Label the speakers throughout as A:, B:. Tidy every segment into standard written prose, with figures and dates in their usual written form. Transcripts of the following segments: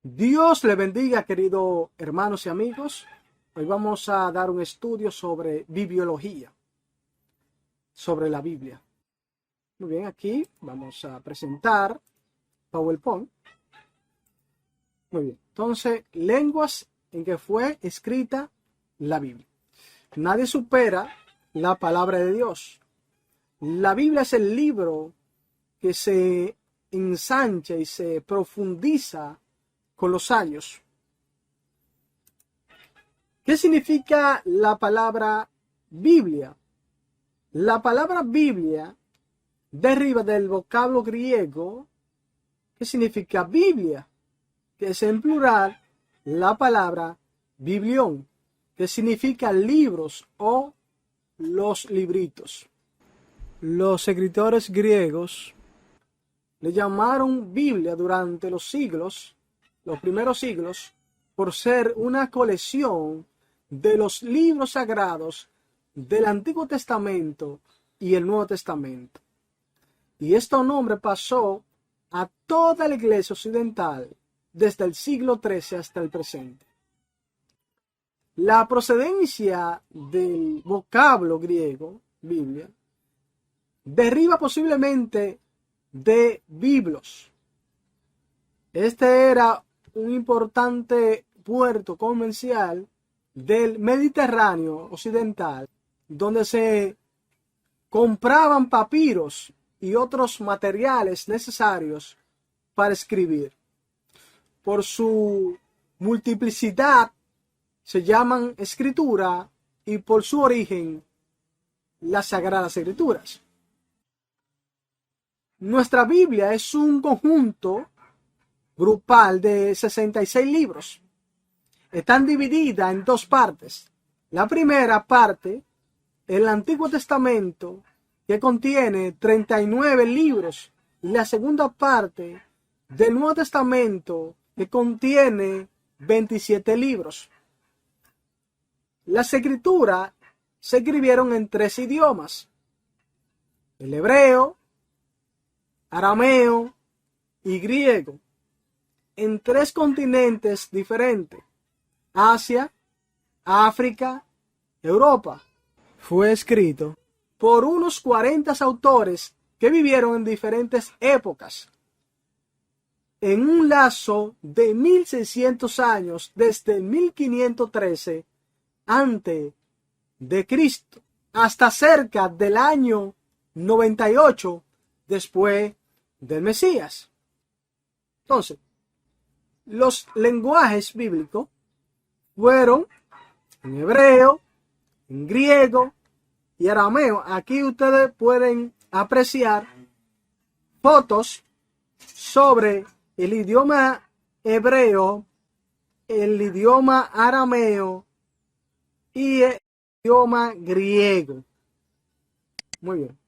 A: Dios le bendiga, queridos hermanos y amigos. Hoy vamos a dar un estudio sobre bibliología, sobre la Biblia. Muy bien, aquí vamos a presentar PowerPoint. Muy bien, entonces, lenguas en que fue escrita la Biblia. Nadie supera la palabra de Dios. La Biblia es el libro que se ensancha y se profundiza con los años. ¿Qué significa la palabra Biblia? La palabra Biblia deriva del vocablo griego que significa Biblia, que es en plural la palabra biblión, que significa libros o los libritos. Los escritores griegos le llamaron Biblia durante los siglos, los primeros siglos, por ser una colección de los libros sagrados del Antiguo Testamento y el Nuevo Testamento. Y este nombre pasó a toda la iglesia occidental desde el siglo XIII hasta el presente. La procedencia del vocablo griego, Biblia, deriva posiblemente de biblos. Este era un importante puerto comercial del Mediterráneo occidental, donde se compraban papiros y otros materiales necesarios para escribir. Por su multiplicidad se llaman escritura y por su origen las Sagradas Escrituras. Nuestra Biblia es un conjunto grupal de 66 libros. Están divididas en dos partes. La primera parte, el Antiguo Testamento, que contiene 39 libros, y la segunda parte del Nuevo Testamento, que contiene 27 libros. Las escrituras se escribieron en 3 idiomas: el hebreo, arameo y griego, en 3 continentes diferentes: Asia, África, Europa. Fue escrito por unos 40 autores que vivieron en diferentes épocas, en un lazo de 1600 años, desde 1513 antes de Cristo hasta cerca del año 98 después del Mesías. Entonces, los lenguajes bíblicos fueron en hebreo, en griego y arameo. Aquí ustedes pueden apreciar fotos sobre el idioma hebreo, el idioma arameo y el idioma griego. Muy bien.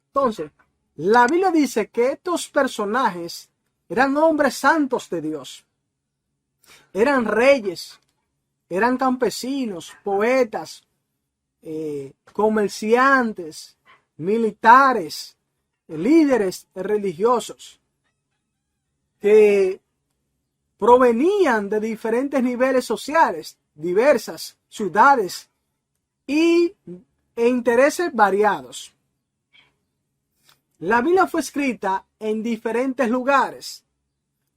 A: Entonces, la Biblia dice que estos personajes eran hombres santos de Dios. Eran reyes, eran campesinos, poetas, comerciantes, militares, líderes religiosos, que provenían de diferentes niveles sociales, diversas ciudades e intereses variados. La Biblia fue escrita en diferentes lugares: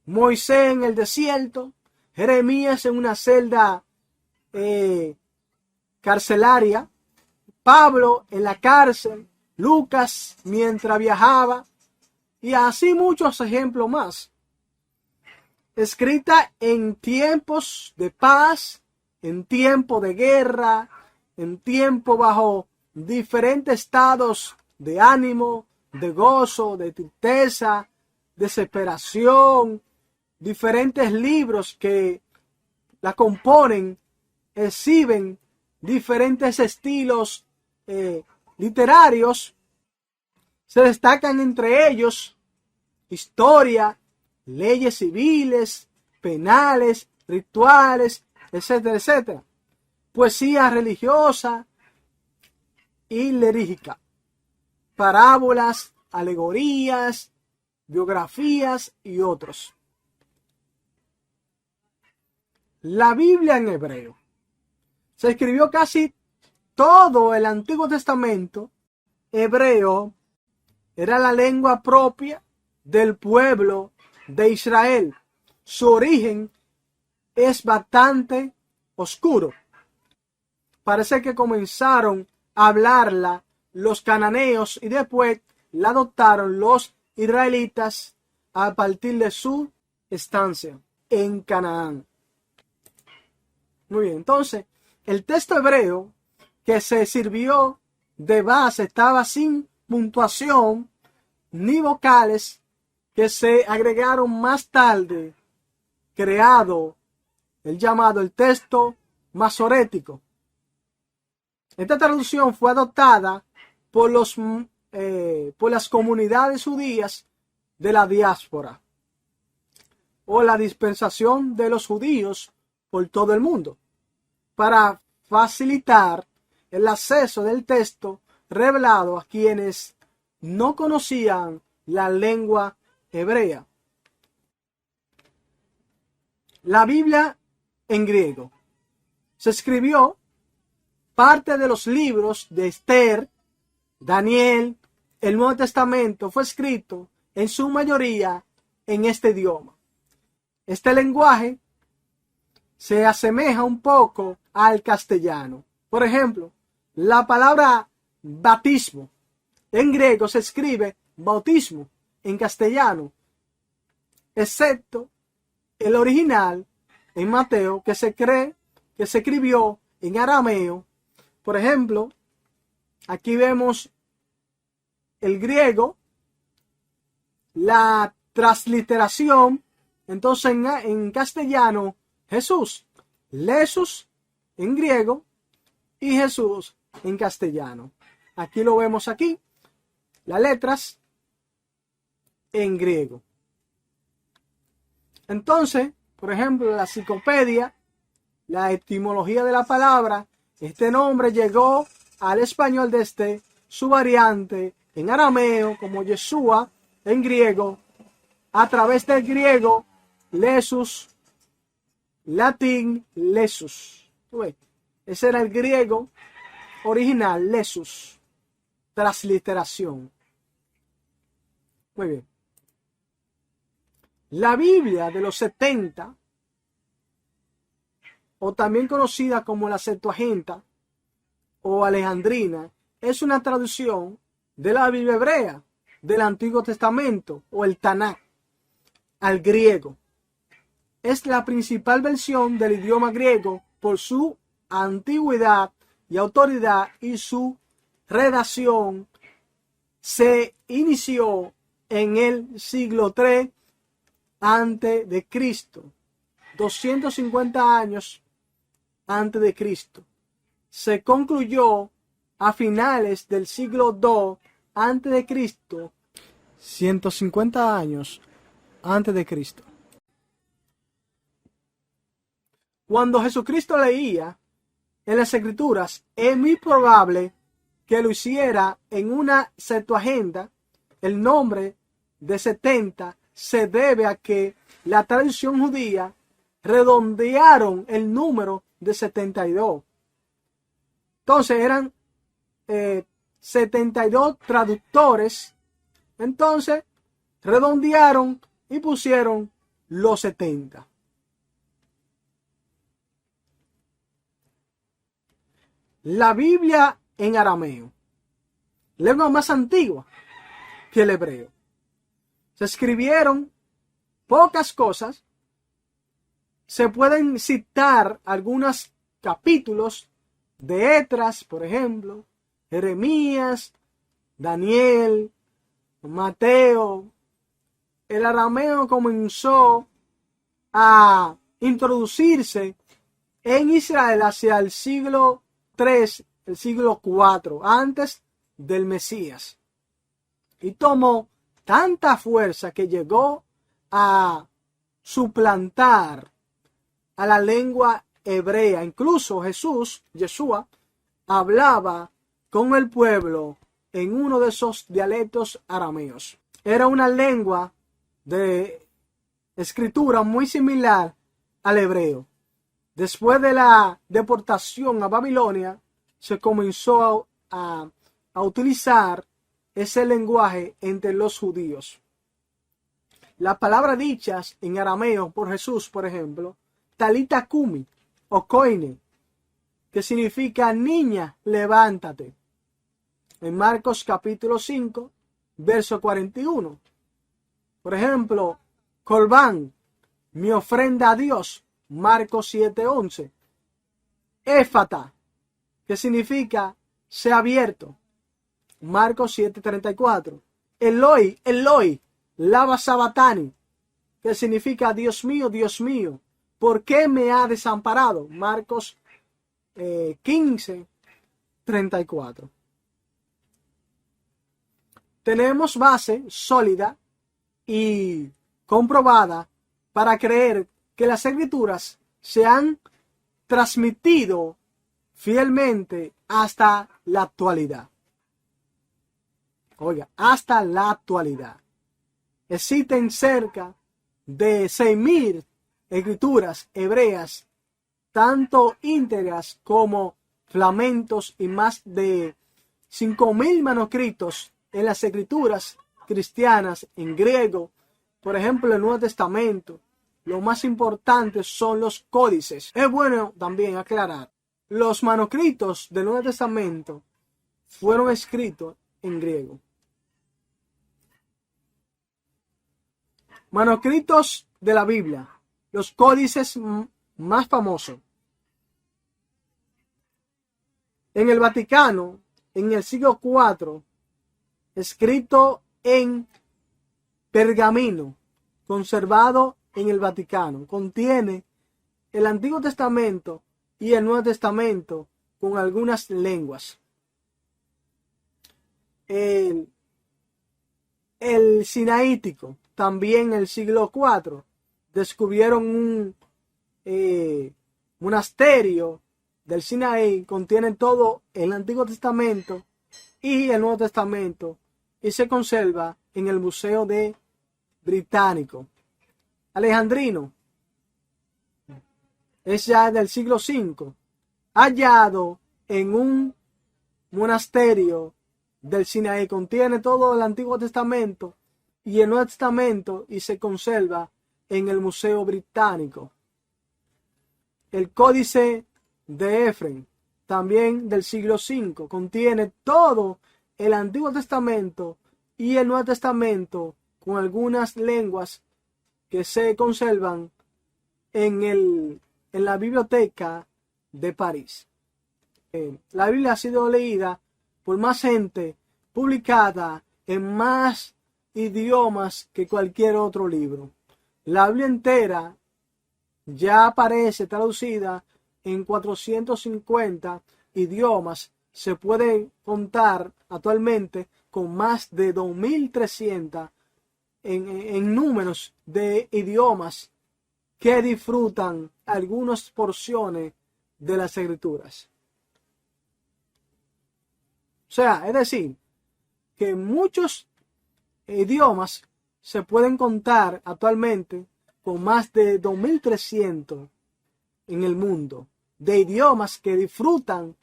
A: Moisés en el desierto, Jeremías en una celda carcelaria, Pablo en la cárcel, Lucas mientras viajaba, y así muchos ejemplos más. Escrita en tiempos de paz, en tiempo de guerra, en tiempo bajo diferentes estados de ánimo, de gozo, de tristeza, desesperación. Diferentes libros que la componen exhiben diferentes estilos literarios. Se destacan entre ellos historia, leyes civiles, penales, rituales, etcétera, etcétera. Poesía religiosa y lírica, parábolas, alegorías, biografías y otros. la Biblia en hebreo. Se escribió casi todo el Antiguo Testamento hebreo. Era la lengua propia del pueblo de Israel. Su origen es bastante oscuro. Parece que comenzaron a hablarla los cananeos y después la adoptaron los israelitas a partir de su estancia en Canaán. Muy bien, entonces el texto hebreo que se sirvió de base estaba sin puntuación ni vocales, que se agregaron más tarde, creado el llamado el texto masorético. Esta traducción fue adoptada por las comunidades judías de la diáspora o la dispensación de los judíos por todo el mundo para facilitar el acceso del texto revelado a quienes no conocían la lengua hebrea. La Biblia en griego. Se escribió parte de los libros de Esther, Daniel, el Nuevo Testamento fue escrito en su mayoría en este idioma. Este lenguaje se asemeja un poco al castellano. Por ejemplo, la palabra bautismo en griego se escribe bautismo en castellano, excepto el original en Mateo que se cree que se escribió en arameo. Por ejemplo, aquí vemos el griego, la transliteración, entonces en castellano Jesús, Jesús en griego y Jesús en castellano. Aquí lo vemos aquí, las letras en griego. Entonces, por ejemplo, la enciclopedia, la etimología de la palabra, este nombre llegó al español desde su variante en arameo como Yeshua en griego, a través del griego Jesús, latín Jesús. Ese era el griego original, Jesús, transliteración. Muy bien. La Biblia de los 70, o también conocida como la Septuaginta o Alejandrina, es una traducción de la Biblia hebrea del Antiguo Testamento o el Tanaj al griego. Es la principal versión del idioma griego por su antigüedad y autoridad, y su redacción se inició en el siglo III antes de Cristo, 250 años antes de Cristo. Se concluyó a finales del siglo II antes de Cristo, 150 años antes de Cristo. Cuando Jesucristo leía en las Escrituras, es muy probable que lo hiciera en una Septuaginta. El nombre de 70 se debe a que la tradición judía redondearon el número de 72. Entonces eran 72 traductores. Entonces redondearon y pusieron los 70. La Biblia en arameo, lengua más antigua que el hebreo. Se escribieron pocas cosas. Se pueden citar algunos capítulos de Esdras, por ejemplo, Jeremías, Daniel, Mateo. El arameo comenzó a introducirse en Israel hacia el siglo III, el siglo IV, antes del Mesías. Y tomó tanta fuerza que llegó a suplantar a la lengua hebrea. Incluso Yeshua, hablaba con el pueblo en uno de esos dialectos arameos. Era una lengua de escritura muy similar al hebreo. Después de la deportación a Babilonia, se comenzó a utilizar ese lenguaje entre los judíos. Las palabras dichas en arameo por Jesús, por ejemplo, Talita Kumi o Koine, que significa niña, levántate. En Marcos capítulo 5, verso 41. Por ejemplo, Corbán, mi ofrenda a Dios, Marcos 7:11. Éfata, que significa sea abierto, Marcos 7:34. Eloi, Eloi, lava sabatani, que significa Dios mío, ¿por qué me ha desamparado? Marcos 15:34. Tenemos base sólida y comprobada para creer que las escrituras se han transmitido fielmente hasta la actualidad. Oiga, hasta la actualidad. Existen cerca de 6,000 escrituras hebreas, tanto íntegras como fragmentos, y más de 5,000 manuscritos en las escrituras cristianas en griego. Por ejemplo, el Nuevo Testamento. Lo más importante son los códices. Es bueno también aclarar, los manuscritos del Nuevo Testamento fueron escritos en griego. Manuscritos de la Biblia, los códices más famosos. En el Vaticano, en el siglo IV, escrito en pergamino, conservado en el Vaticano, contiene el Antiguo Testamento y el Nuevo Testamento con algunas lenguas. El Sinaítico, también en el siglo IV, descubrieron un monasterio del Sinaí, contiene todo el Antiguo Testamento y el Nuevo Testamento, y se conserva en el Museo Británico. Alejandrino es ya del siglo V, hallado en un monasterio del Sinaí, contiene todo el Antiguo Testamento y el Nuevo Testamento, y se conserva en el Museo Británico. El Códice de Efrem, también del siglo V, contiene todo el Antiguo Testamento y el Nuevo Testamento con algunas lenguas que se conservan en la biblioteca de París. La Biblia ha sido leída por más gente, publicada en más idiomas que cualquier otro libro. La Biblia entera ya aparece traducida en 450 idiomas. Se puede contar actualmente con más de 2.300 en números de idiomas que disfrutan algunas porciones de las escrituras. O sea, es decir, que muchos idiomas se pueden contar actualmente con más de 2.300 en el mundo, de idiomas que disfrutan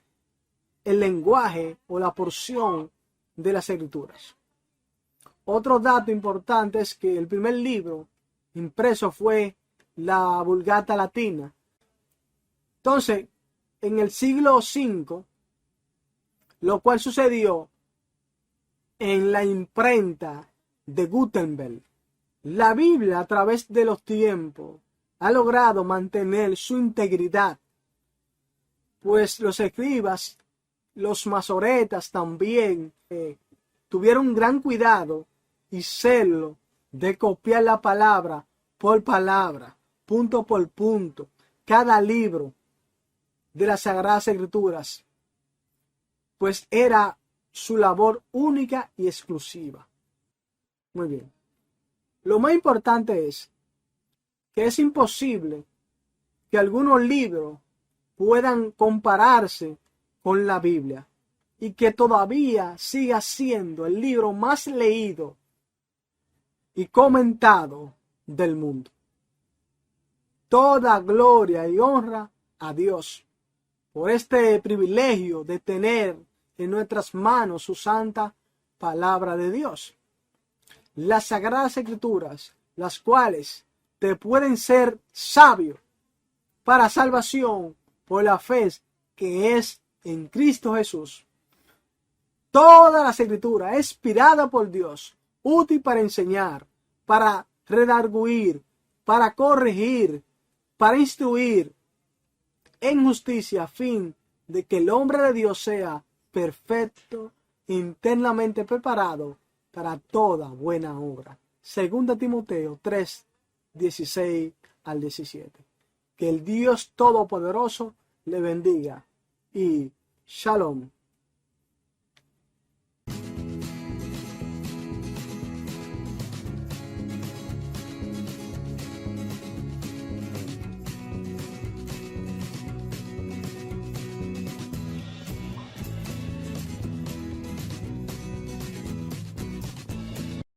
A: el lenguaje o la porción de las escrituras. Otro dato importante es que el primer libro impreso fue la Vulgata Latina. Entonces, en el siglo V, lo cual sucedió en la imprenta de Gutenberg, la Biblia a través de los tiempos ha logrado mantener su integridad, pues los escribas, los masoretas también tuvieron gran cuidado y celo de copiar la palabra por palabra, punto por punto, cada libro de las Sagradas Escrituras, pues era su labor única y exclusiva. Muy bien. Lo más importante es que es imposible que algunos libros puedan compararse con la Biblia y que todavía siga siendo el libro más leído y comentado del mundo. Toda gloria y honra a Dios por este privilegio de tener en nuestras manos su santa palabra de Dios. Las Sagradas Escrituras, las cuales te pueden ser sabio para salvación por la fe que es en Cristo Jesús. Toda la Escritura es inspirada por Dios, útil para enseñar, para redarguir, para corregir, para instruir en justicia, a fin de que el hombre de Dios sea perfecto, internamente preparado para toda buena obra. 2 Timoteo 3, 16 al 17. Que el Dios Todopoderoso le bendiga y Shalom.